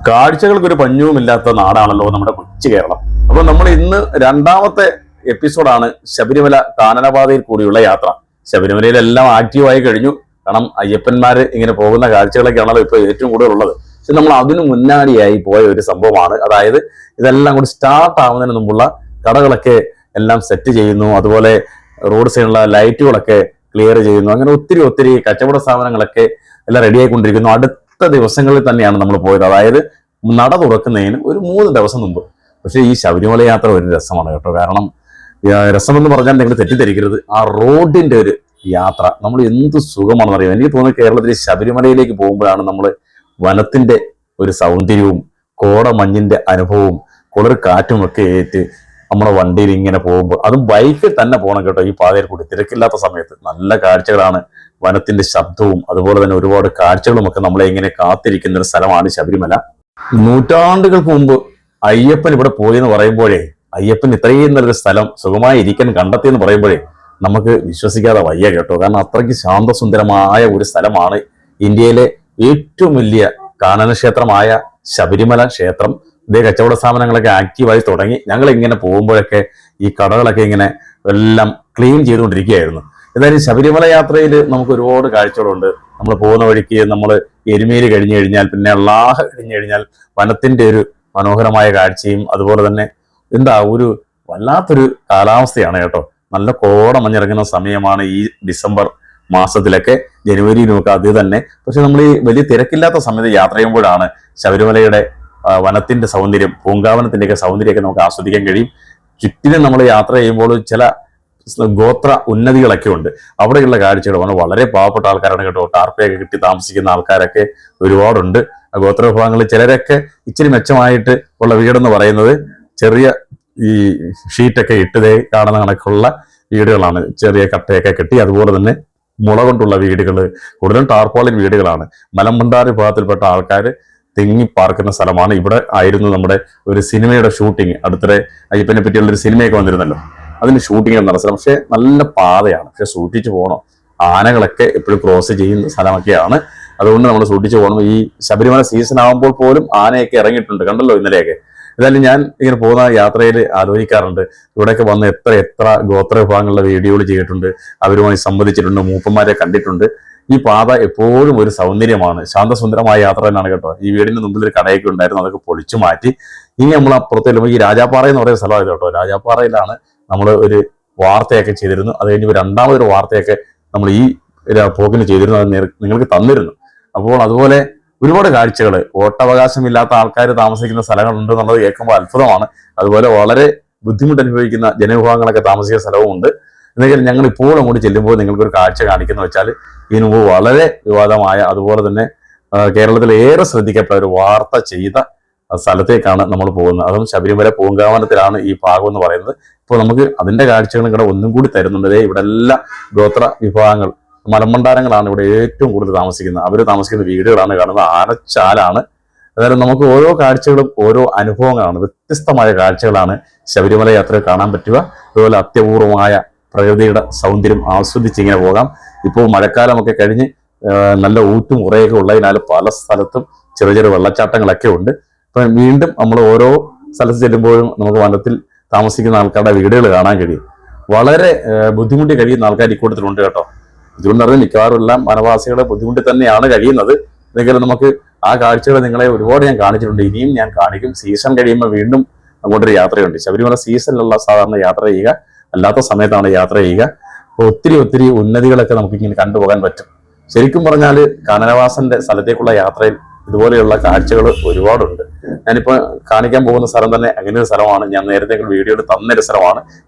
കാഴ്ചകൾക്കൊരു പഞ്ഞവുമില്ലാത്ത നാടാണല്ലോ നമ്മുടെ കൊച്ചു കേരളം. അപ്പൊ നമ്മൾ ഇന്ന് രണ്ടാമത്തെ എപ്പിസോഡാണ് ശബരിമല കാനനപാതയിൽ കൂടിയുള്ള യാത്ര. ശബരിമലയിലെല്ലാം ആക്റ്റീവായി കഴിഞ്ഞു. കാരണം അയ്യപ്പന്മാര് ഇങ്ങനെ പോകുന്ന കാഴ്ചകളൊക്കെയാണല്ലോ ഇപ്പൊ ഏറ്റവും കൂടുതൽ ഉള്ളത്. പക്ഷെ നമ്മൾ അതിനു മുന്നാടിയായി പോയ ഒരു സംഭവമാണ്. അതായത് ഇതെല്ലാം കൂടി സ്റ്റാർട്ട് ആവുന്നതിന് മുമ്പുള്ള കടകളൊക്കെ എല്ലാം സെറ്റ് ചെയ്യുന്നു, അതുപോലെ റോഡ് സൈഡിലുള്ള ലൈറ്റുകളൊക്കെ ക്ലിയർ ചെയ്യുന്നു. അങ്ങനെ ഒത്തിരി ഒത്തിരി കച്ചവട സ്ഥാപനങ്ങളൊക്കെ എല്ലാം റെഡിയായിക്കൊണ്ടിരിക്കുന്നു. അടുത്ത ദിവസങ്ങളിൽ തന്നെയാണ് നമ്മൾ പോയത്. അതായത് നട തുറക്കുന്നതിന് ഒരു 3 ദിവസം മുമ്പ്. പക്ഷേ ഈ ശബരിമല യാത്ര ഒരു രസമാണ് കേട്ടോ. കാരണം രസമെന്ന് പറഞ്ഞാൽ നിങ്ങൾ തെറ്റിദ്ധരിക്കരുത്. ആ റോഡിന്റെ ഒരു യാത്ര നമ്മൾ എന്ത് സുഖമാണെന്ന് അറിയാം. എനിക്ക് തോന്നുന്നു കേരളത്തിൽ ശബരിമലയിലേക്ക് പോകുമ്പോഴാണ് നമ്മൾ വനത്തിന്റെ ഒരു സൗന്ദര്യവും കോടമഞ്ഞിന്റെ അനുഭവവും കുളിർ കാറ്റും ഒക്കെ ഏറ്റ് നമ്മുടെ വണ്ടിയിൽ ഇങ്ങനെ പോകുമ്പോൾ, അതും ബൈക്കിൽ തന്നെ പോകണം കേട്ടോ. ഈ പാതയിൽ കൂടി തിരക്കില്ലാത്ത സമയത്ത് നല്ല കാഴ്ചകളാണ്, വനത്തിന്റെ ശബ്ദവും അതുപോലെ തന്നെ ഒരുപാട് കാഴ്ചകളും ഒക്കെ നമ്മളെ ഇങ്ങനെ കാത്തിരിക്കുന്ന ഒരു സ്ഥലമാണ് ശബരിമല. നൂറ്റാണ്ടുകൾക്ക് മുമ്പ് അയ്യപ്പൻ ഇവിടെ പോയി എന്ന് പറയുമ്പോഴേ, അയ്യപ്പൻ ഇത്രയും നല്ലൊരു സ്ഥലം സുഖമായി ഇരിക്കാൻ കണ്ടെത്തി എന്ന് പറയുമ്പോഴേ നമുക്ക് വിശ്വസിക്കാതെ വയ്യ കേട്ടോ. കാരണം അത്രയ്ക്ക് ശാന്തസുന്ദരമായ ഒരു സ്ഥലമാണ്. ഇന്ത്യയിലെ ഏറ്റവും വലിയ കാനനക്ഷേത്രമായ ശബരിമല ക്ഷേത്രം. ഇതേ കച്ചവട സ്ഥാപനങ്ങളൊക്കെ ആക്റ്റീവായി തുടങ്ങി. ഞങ്ങൾ ഇങ്ങനെ പോകുമ്പോഴൊക്കെ ഈ കടകളൊക്കെ ഇങ്ങനെ എല്ലാം ക്ലീൻ ചെയ്തുകൊണ്ടിരിക്കുകയായിരുന്നു. എന്തായാലും ശബരിമല യാത്രയിൽ നമുക്ക് ഒരുപാട് കാഴ്ചകളുണ്ട്. നമ്മൾ പോകുന്ന വഴിക്ക് നമ്മൾ എരുമേലി കഴിഞ്ഞു കഴിഞ്ഞാൽ, പിന്നെ ലാഹ കഴിഞ്ഞു കഴിഞ്ഞാൽ വനത്തിന്റെ ഒരു മനോഹരമായ കാഴ്ചയും അതുപോലെ തന്നെ ഒരു വല്ലാത്തൊരു കാലാവസ്ഥയാണ് കേട്ടോ. നല്ല കോട മഞ്ഞിറങ്ങുന്ന സമയമാണ് ഈ ഡിസംബർ മാസത്തിലൊക്കെ, ജനുവരിയിലുമൊക്കെ അത് തന്നെ. പക്ഷെ നമ്മൾ ഈ വലിയ തിരക്കില്ലാത്ത സമയത്ത് യാത്ര ചെയ്യുമ്പോഴാണ് ശബരിമലയുടെ വനത്തിന്റെ സൗന്ദര്യം, പൂങ്കാവനത്തിന്റെയൊക്കെ സൗന്ദര്യമൊക്കെ നമുക്ക് ആസ്വദിക്കാൻ കഴിയും. ചുറ്റിനും നമ്മൾ യാത്ര ചെയ്യുമ്പോൾ ചില ഗോത്ര ഉന്നതികളൊക്കെ ഉണ്ട്. അവിടെയുള്ള കാഴ്ചകൾ വളരെ പാവപ്പെട്ട ആൾക്കാരാണ് കേട്ടോ. ടാർപ്പയൊക്കെ കിട്ടി താമസിക്കുന്ന ആൾക്കാരൊക്കെ ഒരുപാടുണ്ട്. ഗോത്ര വിഭാഗങ്ങളിൽ ചിലരൊക്കെ ഇച്ചിരി മെച്ചമായിട്ട് ഉള്ള വീടെന്ന് പറയുന്നത് ചെറിയ ഈ ഷീറ്റൊക്കെ ഇട്ടതേ കാണുന്ന കണക്കുള്ള വീടുകളാണ്. ചെറിയ കട്ടയൊക്കെ കെട്ടി, അതുപോലെ തന്നെ മുള കൊണ്ടുള്ള വീടുകൾ, കൂടുതലും ടാർപോളിൻ വീടുകളാണ്. മലമ്പണ്ടാർ വിഭാഗത്തിൽപ്പെട്ട ആൾക്കാർ തിങ്ങി പാർക്കുന്ന സ്ഥലമാണ്. ഇവിടെ ആയിരുന്നു നമ്മുടെ ഒരു സിനിമയുടെ ഷൂട്ടിങ്. അടുത്തിടെ അയ്യപ്പനെ പറ്റിയുള്ള ഒരു സിനിമയൊക്കെ വന്നിരുന്നല്ലോ, അതിന് ഷൂട്ടിങ് നടന്ന സ്ഥലം. പക്ഷെ നല്ല പാതയാണ്, പക്ഷെ സൂക്ഷിച്ചു പോകണം. ആനകളൊക്കെ എപ്പോഴും ക്രോസ് ചെയ്യുന്ന സ്ഥലമൊക്കെയാണ്. അതുകൊണ്ട് നമ്മൾ സൂക്ഷിച്ചു പോകണം. ഈ ശബരിമല സീസൺ ആകുമ്പോൾ പോലും ആനയൊക്കെ ഇറങ്ങിയിട്ടുണ്ട്, കണ്ടല്ലോ ഇന്നലെയൊക്കെ. ഏതായാലും ഞാൻ ഇങ്ങനെ പോകുന്ന യാത്രയിൽ ആലോചിക്കാറുണ്ട്, ഇവിടെയൊക്കെ വന്ന് എത്ര ഗോത്ര വിഭാഗങ്ങളുടെ വീഡിയോകൾ ചെയ്തിട്ടുണ്ട്, അവരുമായി സംവദിച്ചിട്ടുണ്ട്, മൂപ്പന്മാരെ കണ്ടിട്ടുണ്ട്. ഈ പാത എപ്പോഴും ഒരു സൗന്ദര്യമാണ്, ശാന്തസുന്ദരമായ യാത്ര തന്നെയാണ് കേട്ടോ. ഈ വീടിന്റെ മുമ്പിൽ ഒരു കടയൊക്കെ ഉണ്ടായിരുന്നു, അതൊക്കെ പൊളിച്ചു മാറ്റി. ഇനി നമ്മൾ അപ്പുറത്ത് ചെല്ലുമ്പോൾ ഈ രാജാപ്പാറ എന്ന് പറയുന്ന സ്ഥലമായത് കേട്ടോ. രാജാപ്പാറയിലാണ് നമ്മൾ ഒരു വാർത്തയൊക്കെ ചെയ്തിരുന്നു. അത് കഴിഞ്ഞ് രണ്ടാമതൊരു വാർത്തയൊക്കെ നമ്മൾ ഈ പോക്കിന് ചെയ്തിരുന്നു, അത് നിങ്ങൾക്ക് തന്നിരുന്നു. അപ്പോൾ അതുപോലെ ഒരുപാട് കാഴ്ചകൾ, വോട്ടവകാശമില്ലാത്ത ആൾക്കാർ താമസിക്കുന്ന സ്ഥലങ്ങളുണ്ട് എന്നുള്ളത് കേൾക്കുമ്പോൾ അത്ഭുതമാണ്. അതുപോലെ വളരെ ബുദ്ധിമുട്ട് അനുഭവിക്കുന്ന ജനവിഭാഗങ്ങളൊക്കെ താമസിക്കുന്ന സ്ഥലവും ഉണ്ട്. എന്നെങ്കിലും ഞങ്ങൾ ഇപ്പോൾ അങ്ങോട്ട് ചെല്ലുമ്പോൾ നിങ്ങൾക്കൊരു കാഴ്ച കാണിക്കുന്ന വെച്ചാൽ, ഇതിനു മുമ്പ് വളരെ വിവാദമായ, അതുപോലെ തന്നെ കേരളത്തിൽ ഏറെ ശ്രദ്ധിക്കപ്പെട്ട ഒരു വാർത്ത ചെയ്ത സ്ഥലത്തേക്കാണ് നമ്മൾ പോകുന്നത്. അതും ശബരിമല പൂങ്കാവനത്തിലാണ് ഈ ഭാഗം എന്ന് പറയുന്നത്. ഇപ്പോൾ നമുക്ക് അതിന്റെ കാഴ്ചകളും കൂടെ ഒന്നും കൂടി തരുന്നുണ്ട്. ഇവിടെ എല്ലാ ഗോത്ര വിഭാഗങ്ങൾ, മലമ്പണ്ടാരങ്ങളാണ് ഇവിടെ ഏറ്റവും കൂടുതൽ താമസിക്കുന്നത്. അവർ താമസിക്കുന്ന വീടുകളാണ് കാണുന്നത്. ആനച്ചാലാണ്. അതായത് നമുക്ക് ഓരോ കാഴ്ചകളും ഓരോ അനുഭവങ്ങളാണ്, വ്യത്യസ്തമായ കാഴ്ചകളാണ് ശബരിമല യാത്രയിൽ കാണാൻ പറ്റുക. അതുപോലെ അത്യപൂർവമായ പ്രകൃതിയുടെ സൗന്ദര്യം ആസ്വദിച്ച് ഇങ്ങനെ പോകാം. ഇപ്പോൾ മഴക്കാലമൊക്കെ കഴിഞ്ഞ് നല്ല ഊറ്റും ഉറയൊക്കെ ഉള്ളതിനാൽ പല സ്ഥലത്തും ചെറിയ ചെറിയ വെള്ളച്ചാട്ടങ്ങളൊക്കെ ഉണ്ട്. അപ്പം വീണ്ടും നമ്മൾ ഓരോ സ്ഥലത്ത് ചെല്ലുമ്പോഴും നമുക്ക് വനത്തിൽ താമസിക്കുന്ന ആൾക്കാരുടെ വീടുകൾ കാണാൻ കഴിയും. വളരെ ബുദ്ധിമുട്ടി കഴിയുന്ന ആൾക്കാർ ഇക്കൂട്ടത്തിലുണ്ട് കേട്ടോ. ഇതുകൊണ്ടറിയാം മിക്കവാറും എല്ലാം വനവാസികളെ ബുദ്ധിമുട്ടി തന്നെയാണ് കഴിയുന്നത്. എന്നെങ്കിലും നമുക്ക് ആ കാഴ്ചകൾ നിങ്ങളെ ഒരുപാട് ഞാൻ കാണിച്ചിട്ടുണ്ട്, ഇനിയും ഞാൻ കാണിക്കും. സീസൺ കഴിയുമ്പോൾ വീണ്ടും അങ്ങോട്ടൊരു യാത്രയുണ്ട്. ശബരിമല സീസണിലുള്ള സാധാരണ യാത്ര ചെയ്യുക, അല്ലാത്ത സമയത്താണ് യാത്ര ചെയ്യുക. അപ്പോൾ ഒത്തിരി ഒത്തിരി ഉന്നതികളൊക്കെ നമുക്ക് ഇങ്ങനെ കണ്ടുപോകാൻ പറ്റും. ശരിക്കും പറഞ്ഞാൽ കാനനവാസന്റെ സ്ഥലത്തേക്കുള്ള യാത്രയിൽ ഇതുപോലെയുള്ള കാഴ്ചകൾ ഒരുപാടുണ്ട്. ഞാനിപ്പോൾ കാണിക്കാൻ പോകുന്ന സ്ഥലം തന്നെ അങ്ങനെ ഒരു സ്ഥലമാണ്. ഞാൻ നേരത്തെ വീഡിയോയിൽ തന്നൊരു സ്ഥലമാണ്.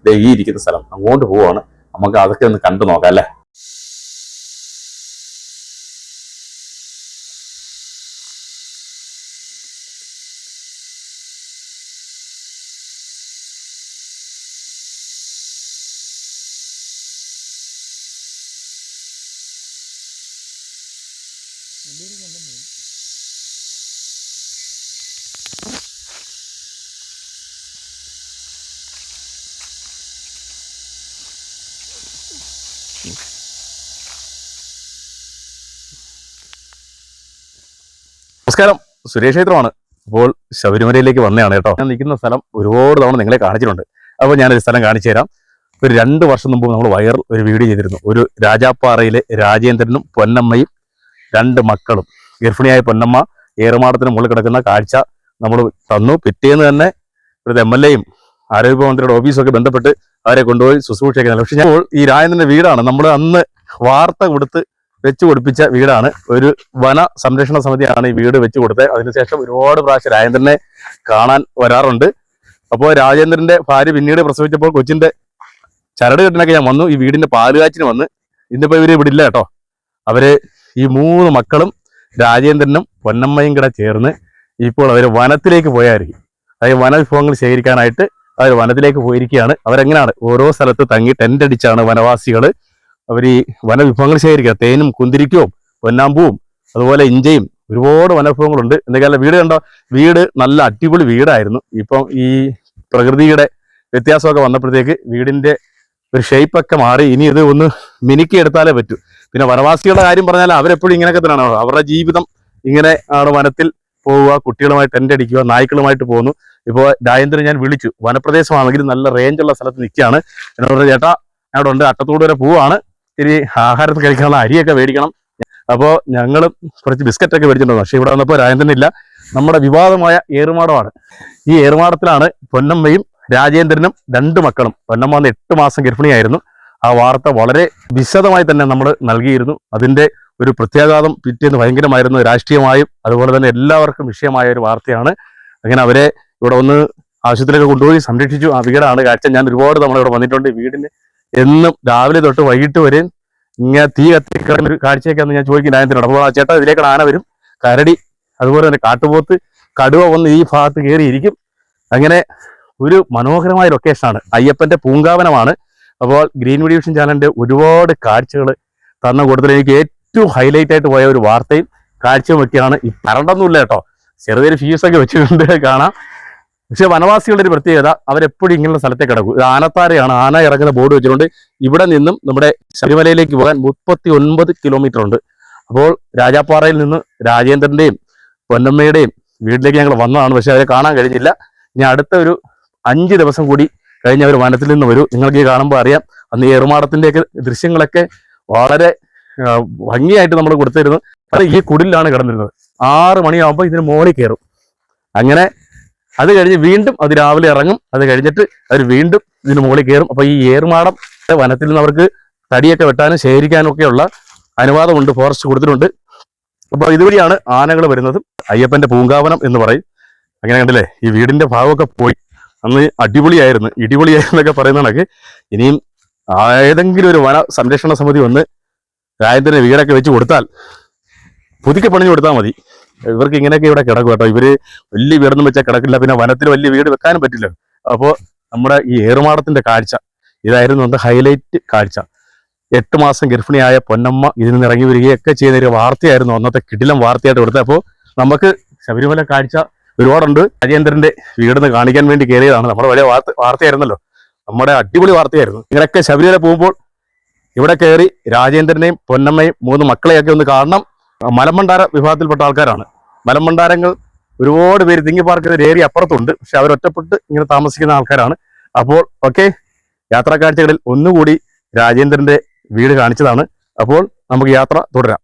ഈ ഇരിക്കുന്ന സ്ഥലം. അങ്ങോട്ട് പോവാണ്. നമുക്ക് അതൊക്കെ ഒന്ന് കണ്ടു നോക്കാം അല്ലേ. നമസ്കാരം, സുരേഷ് ക്ഷേത്രമാണ്. അപ്പോൾ ശബരിമലയിലേക്ക് വന്നതാണ് കേട്ടോ. ഞാൻ നിൽക്കുന്ന സ്ഥലം ഒരുപാട് തവണ നിങ്ങളെ കാണിച്ചിട്ടുണ്ട്. അപ്പോൾ ഞാനൊരു സ്ഥലം കാണിച്ചു തരാം. ഒരു 2 വർഷം മുമ്പ് നമ്മൾ വൈറൽ ഒരു വീഡിയോ ചെയ്തിരുന്നു. ഒരു രാജാപ്പാറയിലെ രാജേന്ദ്രനും പൊന്നമ്മയും 2 മക്കളും, ഗർഭിണിയായ പൊന്നമ്മ ഏറുമാടത്തിന് മുകളിൽ കിടക്കുന്ന കാഴ്ച നമ്മൾ തന്നു. പിറ്റേന്ന് തന്നെ ഇവിടുത്തെ MLA-യും ആരോഗ്യമന്ത്രിയുടെ ഓഫീസൊക്കെ ബന്ധപ്പെട്ട് അവരെ കൊണ്ടുപോയി ശുശ്രൂഷയൊക്കെ. പക്ഷെ ഞാൻ ഈ രാജേന്ദ്രന്റെ വീടാണ് നമ്മൾ അന്ന് വാർത്ത കൊടുത്ത് വെച്ചു കൊടുപ്പിച്ച വീടാണ്. ഒരു വന സംരക്ഷണ സമിതിയാണ് ഈ വീട് വെച്ചു കൊടുത്തത്. അതിനുശേഷം ഒരുപാട് പ്രാവശ്യം രാജേന്ദ്രനെ കാണാൻ വരാറുണ്ട്. അപ്പോൾ രാജേന്ദ്രന്റെ ഭാര്യ പിന്നീട് പ്രസവിച്ചപ്പോൾ കൊച്ചിന്റെ ചരട് കെട്ടിനൊക്കെ ഞാൻ വന്നു. ഈ വീടിന്റെ പാലുകാച്ചിന് വന്ന്. ഇന്നിപ്പോ ഇവര് ഇവിടെ ഇല്ല കേട്ടോ. അവര് ഈ 3 മക്കളും രാജേന്ദ്രനും പൊന്നമ്മയും കൂടെ ചേർന്ന് ഇപ്പോൾ അവർ വനത്തിലേക്ക് പോയായിരിക്കും. അതായത് വനവിഭവങ്ങൾ ശേഖരിക്കാനായിട്ട് അവർ വനത്തിലേക്ക് പോയിരിക്കുകയാണ്. അവരെങ്ങനെയാണ് ഓരോ സ്ഥലത്ത് തങ്ങി ടെന്റ് അടിച്ചാണ് വനവാസികൾ അവർ ഈ വനവിഭവങ്ങൾ ശേഖരിക്കുക. തേനും കുന്തിരിക്കവും പൊന്നാമ്പൂവും അതുപോലെ ഇഞ്ചയും ഒരുപാട് വനവിഭവങ്ങളുണ്ട്. എന്തൊക്കെയല്ല വീട് കണ്ടോ, വീട് നല്ല അടിപൊളി വീടായിരുന്നു. ഇപ്പം ഈ പ്രകൃതിയുടെ വ്യത്യാസമൊക്കെ വന്നപ്പോഴത്തേക്ക് വീടിന്റെ ഒരു ഷേപ്പൊക്കെ മാറി. ഇനി ഇത് ഒന്ന് മിനുക്കി എടുത്താലേ പറ്റൂ. പിന്നെ വനവാസികളുടെ കാര്യം പറഞ്ഞാൽ അവരെപ്പോഴും ഇങ്ങനെയൊക്കെ തന്നെയാണ്. അവരുടെ ജീവിതം ഇങ്ങനെ ആണ്. വനത്തിൽ പോവുക, കുട്ടികളുമായി ടെന്റ് അടിക്കുക, നായ്ക്കളുമായിട്ട് പോകുന്നു. ഇപ്പോൾ രാജേന്ദ്രൻ ഞാൻ വിളിച്ചു. വനപ്രദേശമാണെങ്കിലും നല്ല റേഞ്ചുള്ള സ്ഥലത്ത് നിൽക്കുകയാണ്. എന്നോട് പറഞ്ഞു, ചേട്ടാ അവിടെ ഉണ്ട്, അട്ടത്തോട് വരെ പോവാണ്, ഇത്തിരി ആഹാരത്തിൽ കഴിക്കാനുള്ള അരിയൊക്കെ മേടിക്കണം. അപ്പോൾ ഞങ്ങൾ കുറച്ച് ബിസ്ക്കറ്റൊക്കെ മേടിച്ചിട്ടുണ്ടോ. പക്ഷെ ഇവിടെ വന്നപ്പോൾ രാജേന്ദ്രനില്ല. നമ്മുടെ വിവാദമായ ഏറുമാടമാണ്. ഈ ഏറുമാടത്തിലാണ് പൊന്നമ്മയും രാജേന്ദ്രനും 2 മക്കളും. പൊന്നമ്മ വന്ന് 8 മാസം ഗർഭിണിയായിരുന്നു. ആ വാർത്ത വളരെ വിശദമായി തന്നെ നമ്മൾ നൽകിയിരുന്നു. അതിന്റെ ഒരു പ്രത്യാഘാതം പിറ്റേന്ന് ഭയങ്കരമായിരുന്നു. രാഷ്ട്രീയമായും അതുപോലെ തന്നെ എല്ലാവർക്കും വിഷയമായ ഒരു വാർത്തയാണ്. അങ്ങനെ അവരെ ഇവിടെ ഒന്ന് ആശുപത്രിയിലൊക്കെ കൊണ്ടുപോയി സംരക്ഷിച്ചു. ആ വീടാണ് കാഴ്ച. ഞാൻ ഒരുപാട് തവണ ഇവിടെ വന്നിട്ടുണ്ട്. വീടിന് എന്നും രാവിലെ തൊട്ട് വൈകിട്ട് വരെ ഇങ്ങനെ തീ കത്തിക്കുന്ന ഒരു കാഴ്ചയൊക്കെ ഞാൻ ചോദിക്കും രാജേന്ദ്രനോട്. അപ്പോൾ ആ ചേട്ടാ ഇതിലേക്ക് ആന വരും, കരടി, അതുപോലെ തന്നെ കാട്ടുപോത്ത്, കടുവ വന്ന് ഈ ഭാഗത്ത് കയറിയിരിക്കും. അങ്ങനെ ഒരു മനോഹരമായ ലൊക്കേഷനാണ്. അയ്യപ്പന്റെ പൂങ്കാവനമാണ്. അപ്പോൾ ഗ്രീൻ ഡിവിഷൻ ചാനലിന്റെ ഒരുപാട് കാഴ്ചകൾ തന്ന കൂട്ടത്തിൽ എനിക്ക് ഏറ്റവും ഹൈലൈറ്റ് ആയിട്ട് പോയ ഒരു വാർത്തയും കാഴ്ചയും ഒക്കെയാണ്. ഈ കറണ്ടൊന്നുമില്ല കേട്ടോ, ചെറിയൊരു ഫീസൊക്കെ വെച്ചിട്ടുണ്ട് കാണാം. പക്ഷെ വനവാസികളുടെ ഒരു പ്രത്യേകത, അവരെപ്പോഴും ഇങ്ങനെയുള്ള സ്ഥലത്തേക്ക് കിടക്കും. ഇത് ആനത്താരയാണ്. ആന ഇറങ്ങുന്ന ബോർഡ് വെച്ചിട്ടുണ്ട്. ഇവിടെ നിന്നും നമ്മുടെ ശബരിമലയിലേക്ക് പോകാൻ 39 കിലോമീറ്റർ ഉണ്ട്. അപ്പോൾ രാജാപ്പാറയിൽ നിന്ന് രാജേന്ദ്രന്റെയും പൊന്നമ്മയുടെയും വീട്ടിലേക്ക് ഞങ്ങൾ വന്നതാണ്. പക്ഷെ അവരെ കാണാൻ കഴിഞ്ഞില്ല. ഇനി അടുത്ത ഒരു 5 ദിവസം കൂടി കഴിഞ്ഞ് അവർ വനത്തിൽ നിന്ന് വരും. നിങ്ങൾക്ക് ഈ കാണുമ്പോൾ അറിയാം. അന്ന് ഈ ഏറുമാടത്തിന്റെയൊക്കെ ദൃശ്യങ്ങളൊക്കെ വളരെ ഭംഗിയായിട്ട് നമ്മൾ കൊടുത്തിരുന്നു. അത് ഈ കുടിലാണ് കിടന്നിരുന്നത്. 6 മണിയാകുമ്പോൾ ഇതിന് മോളിൽ കയറും. അങ്ങനെ അത് കഴിഞ്ഞ് വീണ്ടും അത് രാവിലെ ഇറങ്ങും. അത് കഴിഞ്ഞിട്ട് അവർ വീണ്ടും ഇതിന് മുകളിൽ കയറും. അപ്പൊ ഈ ഏറുമാടം വനത്തിൽ നിന്ന് അവർക്ക് തടിയൊക്കെ വെട്ടാനും ശേഖരിക്കാനും ഒക്കെയുള്ള അനുവാദമുണ്ട്, ഫോറസ്റ്റ് കൊടുത്തിട്ടുണ്ട്. അപ്പോൾ ഇതുവഴിയാണ് ആനകൾ വരുന്നതും. അയ്യപ്പന്റെ പൂങ്കാവനം എന്ന് പറയും. അങ്ങനെ കണ്ടില്ലേ, ഈ വീടിന്റെ ഭാഗമൊക്കെ പോയി. അന്ന് അടിപൊളിയായിരുന്നു, ഇടിപൊളിയായിരുന്നൊക്കെ പറയുന്ന കണക്ക് ഇനിയും ഏതെങ്കിലും ഒരു വന സംരക്ഷണ സമിതി വന്ന് രാജേന്ദ്രന് വീടൊക്കെ വെച്ച് കൊടുത്താൽ, പുതുക്കി പണിഞ്ഞു കൊടുത്താൽ മതി. ഇവർക്ക് ഇങ്ങനെയൊക്കെ ഇവിടെ കിടക്കും കേട്ടോ. ഇവര് വലിയ വീടൊന്നും വെച്ചാൽ കിടക്കില്ല. പിന്നെ വനത്തിൽ വലിയ വീട് വെക്കാനും പറ്റില്ല. അപ്പോൾ നമ്മുടെ ഈ ഏറുമാടത്തിന്റെ കാഴ്ച ഇതായിരുന്നു അന്ന് ഹൈലൈറ്റ് കാഴ്ച. 8 മാസം ഗർഭിണിയായ പൊന്നമ്മ ഇതിൽ നിന്ന് ഇറങ്ങി വരികയൊക്കെ ചെയ്യുന്ന ഒരു വാർത്തയായിരുന്നു അന്നത്തെ കിടിലം വാർത്തയായിട്ട് കൊടുത്തത്. അപ്പോൾ നമുക്ക് ശബരിമല കാഴ്ച ഒരുപാടുണ്ട്. രാജേന്ദ്രന്റെ വീടിന്ന് കാണിക്കാൻ വേണ്ടി കയറിയതാണ്. നമ്മുടെ വലിയ വാർത്തയായിരുന്നല്ലോ, നമ്മുടെ അടിപൊളി വാർത്തയായിരുന്നു. ഇങ്ങനെയൊക്കെ ശബരിമല പോകുമ്പോൾ ഇവിടെ കയറി രാജേന്ദ്രനെയും പൊന്നമ്മയും 3 മക്കളെയൊക്കെ ഒന്ന് കാണണം. മലമണ്ടാര വിഭാഗത്തിൽപ്പെട്ട ആൾക്കാരാണ്. മലമണ്ടാരങ്ങൾ ഒരുപാട് പേര് തിങ്ങി പാർക്കുന്ന ഒരു ഏരിയ അപ്പുറത്തുണ്ട്. പക്ഷെ അവരൊറ്റപ്പെട്ട് ഇങ്ങനെ താമസിക്കുന്ന ആൾക്കാരാണ്. അപ്പോൾ ഓക്കെ, യാത്രാ കാഴ്ചകളിൽ ഒന്നുകൂടി രാജേന്ദ്രന്റെ വീട് കാണിച്ചതാണ്. അപ്പോൾ നമുക്ക് യാത്ര തുടരാം.